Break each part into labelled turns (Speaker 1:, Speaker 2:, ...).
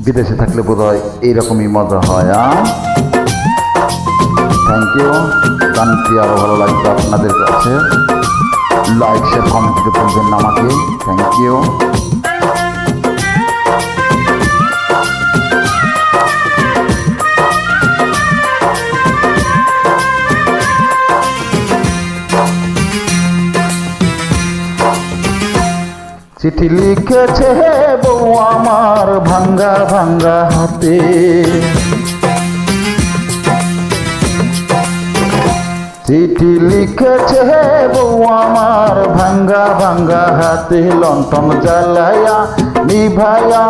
Speaker 1: বিদেশে থাকলে বোধহয় এইরকমই মজা হয়। Thank you. গানটি আরও ভালো লাগবে আপনাদের কাছে। লাইক শেয়ার কমেন্ট দিতে ভুলবেন না আমাকে। Thank you. চিঠি লিখেছে বউ আমার ভাঙ্গা ভাঙ্গা হাতে, চিঠি লিখেছে বউ আমার ভাঙ্গা ভাঙ্গা হাতে, লণ্ঠন জ্বালায়া নিভায়া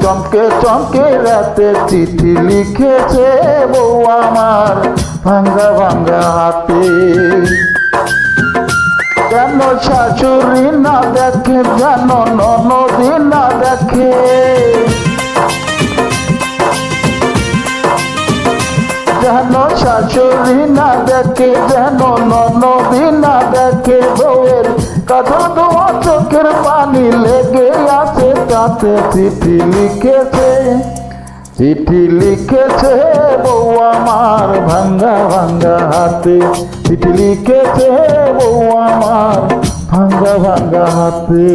Speaker 1: চমকে চমকে রাতে, চিঠি লিখেছে বউ আমার ভাঙ্গা ভাঙ্গা হাতে। যেন শাশুড়ি না দেখে, যেন ননদি না দেখে, যেন শাশুড়ি না দেখে, যেন ননদি না দেখে, বউয়ের কাঁধে ধোয়া চোখের পানি লেগে আছে তাতে। চিঠি লিখেছে, চিঠি লিখেছে বউ আমার ভাঙ্গা ভাঙ্গা হাতে, চিঠি লিখেছে বউ আমার ভাঙ্গা ভাঙ্গা হাতে।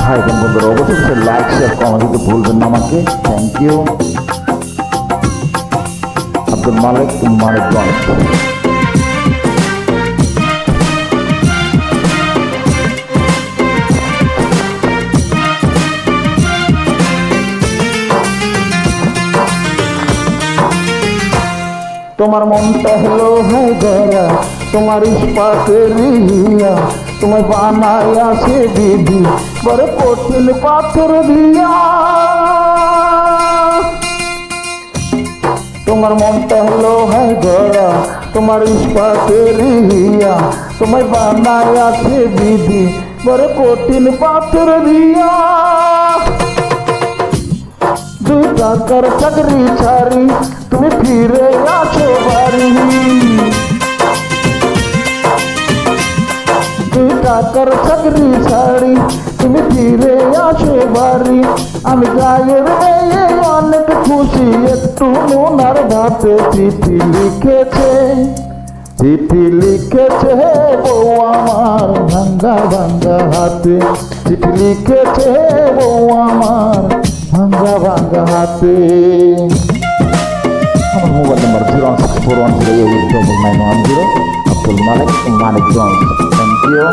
Speaker 1: ভাই বোন বন্ধুরা অবশ্যই লাইক শেয়ার কমেন্ট দিতে ভুলবেন না আমাকে। Thank you. আব্দুল মালিক মানিকগঞ্জ। তোমার মনটা হলো হ্যাঁ গড়া, তোমার ইস্পাতের হিয়া, তোমায় বানায় আছে দিদি বড় কঠিন পাথর দিয়া। তোমার মনটা হলো হ্যাঁ গড়া, তোমার ইস্পাতের হিয়া, তোমায় বানায় আছে দিদি বড় কঠিন পাথর দিয়া। 2 টাকার চাকরি ছাড়ি তুমি ফিরে আসো বাড়ি, 2 টাকার চাকরি ছাড়ি তুমি ফিরে আসো বাড়ি। আমি গায়ের মেয়ে অনেক খুশি একটু নোনার ভাতে। চিঠি লিখেছে, চিঠি লিখেছে বউ আমার ভাঙ্গা ভাঙ্গা হাতে, চিঠি লিখেছে বউ আমার ভাঙ্গা ভাঙ্গা হাতে। আমার mobile number 064108910। Abdul Malik Manikganj. Thank you.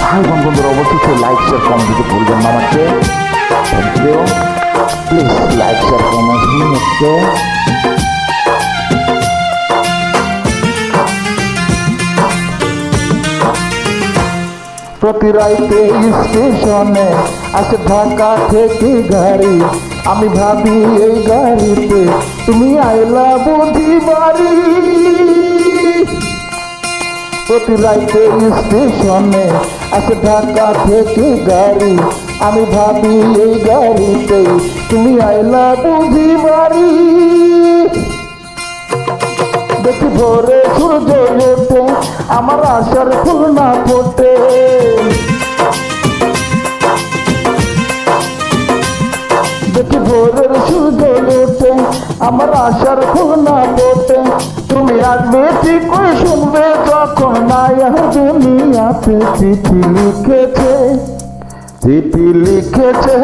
Speaker 1: ভাই বোন বন্ধুরা অবশ্যই লাইক শেয়ার কমেন্ট দিতে ভুলবেন না আমাকে। Thank you. Please like share comment হচ্ছে। প্রতি রাইতে স্টেশনে আসে ঢাকা থেকে গাড়ি, আমি ভাবি এই গাড়িতে তুমি আইলা বুঝি বাড়ি। প্রতি রাইতে স্টেশনে আসে ঢাকা থেকে গাড়ি, আমি ভাবি এই গাড়িতে তুমি আইলা বুঝি বাড়ি। দেখি ভোরে সূর্য ওঠে আমার আশার ফুল না ফোটে, দেখি ভোরের সূর্য ওঠে আমার আশার ফুল না ফোটে। তুমি আসবে ঠিক শুনবে যখন মায়া দুনিয়াতে। চিঠি লিখেছে, চিঠি লিখেছে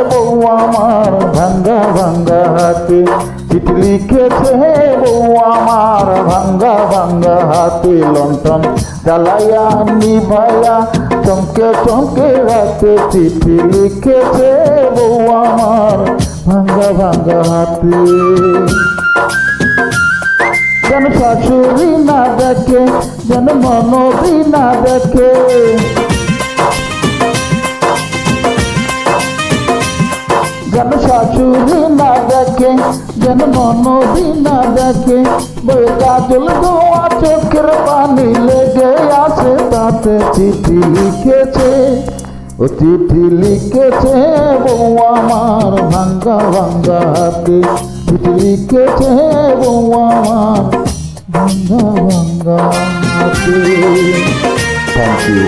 Speaker 1: বউ আমার ভাঙ্গা ভাঙ্গা হাতে, চিঠি লিখেছে বউ আমার ভাঙ্গা ভাঙ্গা হাতে, লণ্ঠন জ্বালাইয়া নিভাইয়া চমকে চমকে রাতে। চিঠি লিখেছে বউ আমার ভাঙ্গা ভাঙ্গা হাতে। যেন শাশুড়ি না দেখে, যেন ননদি না দেখে, যেন শাশুড়ি না দেখে, যেন ননদি না দেখে, বইয়ের কাজল ধোয়া চোখের পানি লেগে আছে তাতে। চিঠি লিখেছে, ও চিঠি লিখেছে বউ আমার ভাঙ্গা ভাঙ্গা হাতে, চিঠি লিখেছে বউ আমার ভাঙ্গা ভাঙ্গা হাতে। Thank you.